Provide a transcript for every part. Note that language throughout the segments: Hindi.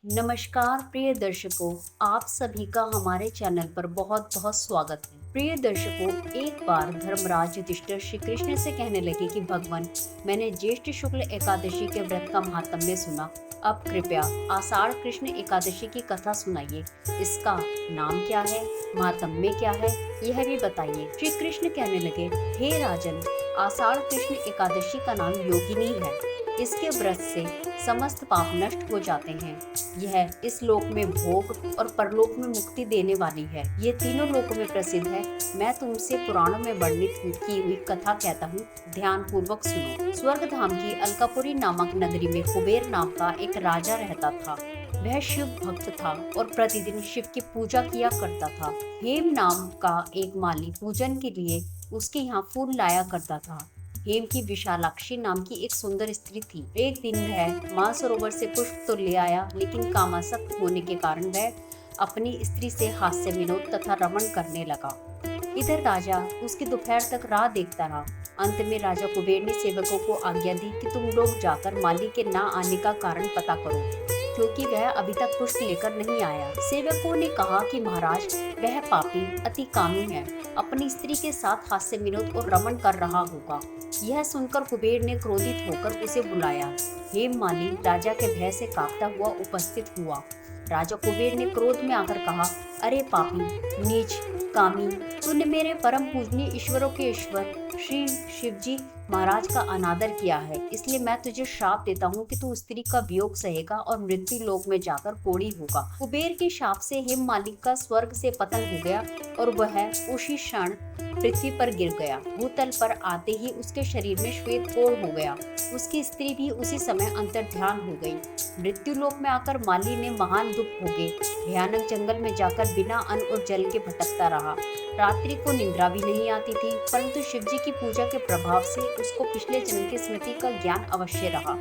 नमस्कार प्रिय दर्शकों, आप सभी का हमारे चैनल पर बहुत बहुत स्वागत है। प्रिय दर्शकों, एक बार धर्मराज युधिष्ठिर श्री कृष्ण से कहने लगे कि भगवान, मैंने ज्येष्ठ शुक्ल एकादशी के व्रत का महात्म्य सुना। अब कृपया आषाढ़ कृष्ण एकादशी की कथा सुनाइए। इसका नाम क्या है, महात्म्य क्या है, यह भी बताइए। श्री कृष्ण कहने लगे, हे राजन, आषाढ़ कृष्ण एकादशी का नाम योगिनी है। इसके व्रत से समस्त पाप नष्ट हो जाते हैं। यह इस लोक में भोग और परलोक में मुक्ति देने वाली है। ये तीनों लोकों में प्रसिद्ध है। मैं तुमसे पुराणों में वर्णित की हुई कथा कहता हूँ, ध्यान पूर्वक सुनो। स्वर्ग धाम की अलकापुरी नामक नगरी में कुबेर नाम का एक राजा रहता था। वह शिव भक्त था और प्रतिदिन शिव की पूजा किया करता था। हेम नाम का एक माली पूजन के लिए उसके यहाँ फूल लाया करता था। हेम की विशालाक्षी नाम की एक सुंदर स्त्री थी। एक दिन वह मानसरोवर से पुष्प तो ले आया, लेकिन कामासक्त होने के कारण वह अपनी स्त्री से हास्य विनोद तथा रमण करने लगा। इधर राजा उसकी दोपहर तक राह देखता रहा। अंत में राजा कुबेर ने सेवकों को आज्ञा दी कि तुम लोग जाकर माली के ना आने का कारण पता करो, क्योंकि वह अभी तक पुष्प लेकर नहीं आया। सेवकों ने कहा कि महाराज, वह पापी अति कामी है, अपनी स्त्री के साथ हास्य विनोद और रमण कर रहा होगा। यह सुनकर कुबेर ने क्रोधित होकर उसे बुलाया। हेम माली राजा के भय से कांपता हुआ उपस्थित हुआ। राजा कुबेर ने क्रोध में आकर कहा, अरे पापी, नीच, कामी, तूने मेरे परम पूजनीय ईश्वरों के ईश्वर श्री शिवजी महाराज का अनादर किया है, इसलिए मैं तुझे श्राप देता हूँ कि तू स्त्री का वियोग सहेगा और मृत्यु लोक में जाकर कोढ़ी होगा। कुबेर के शाप से हेम मालिक का स्वर्ग से पतन हो गया और वह उसी क्षण पृथ्वी पर गिर गया। भूतल पर आते ही उसके शरीर में श्वेत कोढ़ हो गया। उसकी स्त्री भी उसी समय अंतर्ध्यान हो गई। मृत्यु लोक में आकर माली ने महान दुख भोगे। भयानक जंगल में जाकर बिना अन्न और जल के भटकता रहा। रात्रि को निद्रा भी नहीं आती थी, परंतु शिवजी की पूजा के प्रभाव से उसको पिछले जन्म की स्मृति का ज्ञान अवश्य रहा।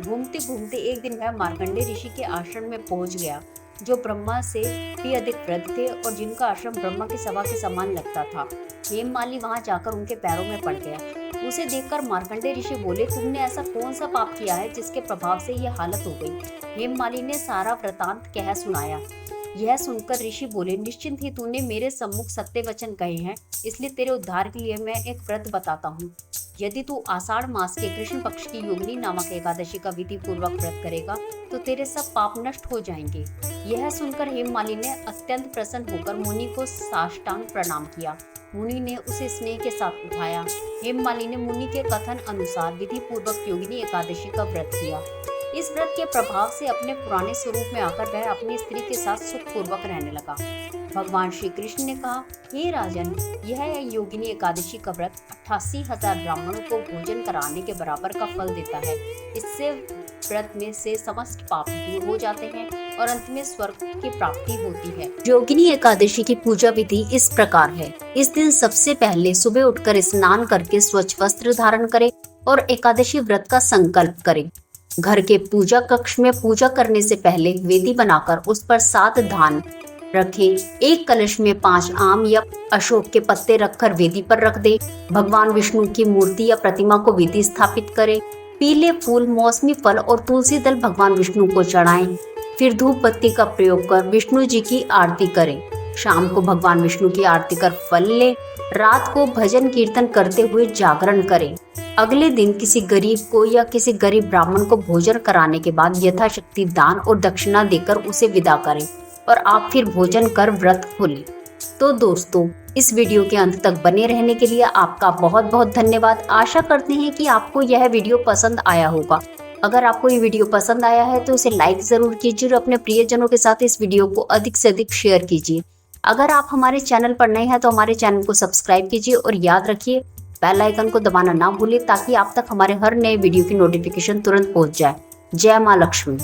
घूमते घूमते एक दिन वह मार्कंडेय ऋषि के आश्रम में पहुंच गया, जो ब्रह्मा से भी अधिक वृद्ध थे और जिनका आश्रम ब्रह्मा की सभा के समान लगता था। हेम माली वहां जाकर उनके पैरों में पड़ गया। उसे देखकर मार्कंडेय ऋषि बोले, तुमने ऐसा कौन सा पाप किया है जिसके प्रभाव से यह हालत हो गई। हेम माली ने सारा वृतांत कह सुनाया। यह सुनकर ऋषि बोले, निश्चिंत ही तूने मेरे सम्मुख सत्य वचन कहे हैं, इसलिए तेरे उद्धार के लिए मैं एक व्रत बताता हूँ। यदि तू आषाढ़ मास के कृष्ण पक्ष की योगिनी नामक एकादशी का विधि पूर्वक व्रत करेगा तो तेरे सब पाप नष्ट हो जाएंगे। यह सुनकर हेममाली ने अत्यंत प्रसन्न होकर मुनि को साष्टांग प्रणाम किया। मुनि ने उसे स्नेह के साथ उठाया। हेममाली ने मुनि के कथन अनुसार विधि पूर्वक योगिनी एकादशी का व्रत किया। इस व्रत के प्रभाव से अपने पुराने स्वरूप में आकर वह अपनी स्त्री के साथ सुखपूर्वक रहने लगा। भगवान श्री कृष्ण ने कहा, हे राजन, यह योगिनी एकादशी का व्रत 88,000 ब्राह्मणों को भोजन कराने के बराबर का फल देता है। इससे व्रत में से समस्त पाप दूर हो जाते हैं और अंत में स्वर्ग की प्राप्ति होती है। योगिनी एकादशी की पूजा विधि इस प्रकार है। इस दिन सबसे पहले सुबह उठकर स्नान करके स्वच्छ वस्त्र धारण करें और एकादशी व्रत का संकल्प करें। घर के पूजा कक्ष में पूजा करने से पहले वेदी बनाकर उस पर 7 धान रखें। एक कलश में 5 आम या अशोक के पत्ते रखकर वेदी पर रख दें। भगवान विष्णु की मूर्ति या प्रतिमा को वेदी स्थापित करें। पीले फूल, मौसमी फल और तुलसी दल भगवान विष्णु को चढ़ाएं। फिर धूप बत्ती का प्रयोग कर विष्णु जी की आरती करें। शाम को भगवान विष्णु की आरती कर फल लें। रात को भजन कीर्तन करते हुए जागरण करें। अगले दिन किसी गरीब को या किसी गरीब ब्राह्मण को भोजन कराने के बाद यथाशक्ति दान और दक्षिणा देकर उसे विदा करें और आप फिर भोजन कर व्रत खोलें। तो दोस्तों, इस वीडियो के अंत तक बने रहने के लिए आपका बहुत बहुत धन्यवाद। आशा करते हैं कि आपको यह वीडियो पसंद आया होगा। अगर आपको ये वीडियो पसंद आया है तो इसे लाइक जरूर कीजिए और अपने प्रियजनों के साथ इस वीडियो को अधिक से अधिक शेयर कीजिए। अगर आप हमारे चैनल पर नए हैं तो हमारे चैनल को सब्सक्राइब कीजिए और याद रखिए बेल आइकन को दबाना ना भूलें, ताकि आप तक हमारे हर नए वीडियो की नोटिफिकेशन तुरंत पहुंच जाए। जय मां लक्ष्मी।